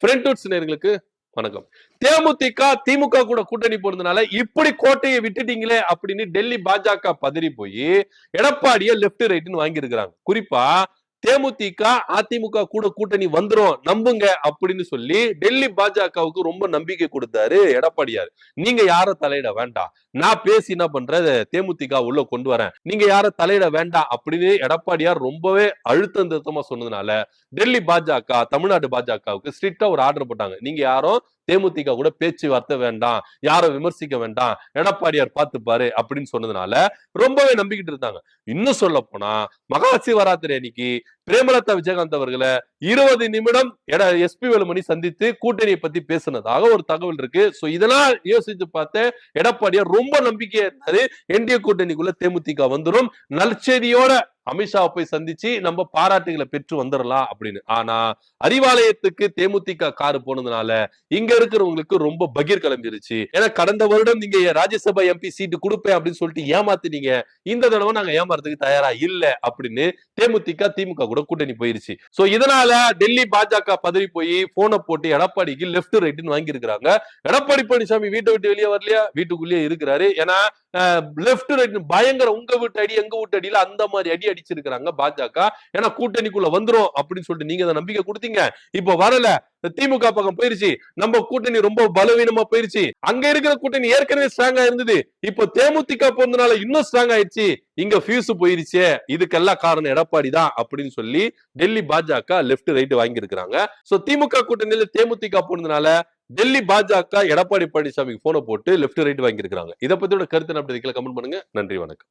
ஃப்ரெண்ட்வுட்ஸ் நேயர்களுக்கு வணக்கம். தேமுதிக திமுக கூட கூட்டணி போனதுனால இப்படி கோட்டையை விட்டுட்டீங்களே அப்படின்னு டெல்லி பாஜக பதறி போய் எடப்பாடிய லெப்ட் ரைட்னு வாங்கி இருக்கிறாங்க. குறிப்பா தேமுதிக அதிமுக கூட கூட்டணி வந்துரும் நம்புங்க அப்படின்னு சொல்லி டெல்லி பாஜகவுக்கு ரொம்ப நம்பிக்கை கொடுத்தாரு எடப்பாடியார். நீங்க யார தலையிட வேண்டாம், நான் பேசி என்ன பண்ற தேமுதிக உள்ள கொண்டு வரேன், நீங்க யார தலையிட வேண்டாம் அப்படின்னு எடப்பாடியார் ரொம்பவே அழுத்தம் திருத்தமா சொன்னதுனால டெல்லி பாஜக தமிழ்நாடு பாஜகவுக்கு ஸ்ட்ரிக்டா ஒரு ஆர்டர் போட்டாங்க. நீங்க யாரும் தேமுதிக கூட பேச்சுவார்த்தை வேண்டாம், யாரும் விமர்சிக்க வேண்டாம், எடப்பாடியார் பார்த்துப்பாரு அப்படின்னு சொன்னதுனால ரொம்பவே நம்பிக்கிட்டு இருந்தாங்க. இன்னும் சொல்ல போனா மகா சிவராத்திரி அன்னைக்கு பிரேமலதா விஜயகாந்த் அவர்களை 20 நிமிடம் எஸ்பி வேலுமணி சந்தித்து கூட்டணியை பத்தி பேசினதாக ஒரு தகவல் இருக்கு. சோ இதெல்லாம் யோசிச்சு பார்த்த எடப்பாடியார் ரொம்ப நம்பிக்கையா இருந்தாரு, என்டிஏ கூட்டணிக்குள்ள தேமுதிக வந்துடும், நற்செய்தியோட அமித்ஷாவை போய் சந்திச்சு நம்ம பாராட்டுகளை பெற்று வந்துடலாம் அப்படின்னு. ஆனா அறிவாலயத்துக்கு தேமுதிக காரு போனதுனால இங்க இருக்கிறவங்களுக்கு ரொம்ப பகீர் கிளம்பிருச்சு. ஏன்னா கடந்த வருடம் நீங்க ராஜ்யசபா எம்பி சீட்டு கொடுப்பேன் அப்படின்னு சொல்லிட்டு ஏமாத்தினீங்க, இந்த தடவை நாங்க ஏமாறதுக்கு தயாரா இல்ல அப்படின்னு தேமுதிக திமுக கூட கூட்டணி போயிருச்சு. சோ இதனால டெல்லி பாஜக பதவி போய் போனை போட்டு எடப்பாடிக்கு லெப்ட் ரைட்னு வாங்கி இருக்கிறாங்க. எடப்பாடி பழனிசாமி வீட்டை விட்டு வெளியே வரலையா, வீட்டுக்குள்ளேயே இருக்கிறாரு. ஏன்னா லெப்ட் ரைட் பயங்கர உங்க வீட்டு அடி எங்க வீட்டு அடியில அந்த மாதிரி அடி அடிச்சிருக்காங்க பாஜக. ஏன்னா கூட்டணிக்குள்ள வந்துரும் அப்படின்னு சொல்லிட்டு நீங்க நம்பிக்கை கொடுத்தீங்க, இப்ப வரல, திமுக பக்கம் போயிருச்சு, நம்ம கூட்டணி ரொம்ப பலவீனமா போயிருச்சு. அங்க இருக்கிற கூட்டணி ஏற்கனவே ஸ்ட்ராங்கா இருந்தது, இப்போ தேமுதிக போனதுனால இன்னும் ஸ்ட்ராங் ஆயிடுச்சு, இங்க ஃபியூஸ் போயிருச்சு, இதுக்கெல்லாம் காரணம் எடப்பாடி தான் அப்படின்னு சொல்லி டெல்லி பாஜக லெப்ட் ரைட் வாங்கி இருக்கிறாங்க. சோ திமுக கூட்டணியில தேமுதிக போனதுனால டெல்லி பாஜக எடப்பாடி பழனிசாமிக்கு போன போட்டு லெப்ட் ரைட் வாங்கி இருக்காங்க. இதை பத்தியோட கருத்து அப்படி கமெண்ட் பண்ணுங்க. நன்றி, வணக்கம்.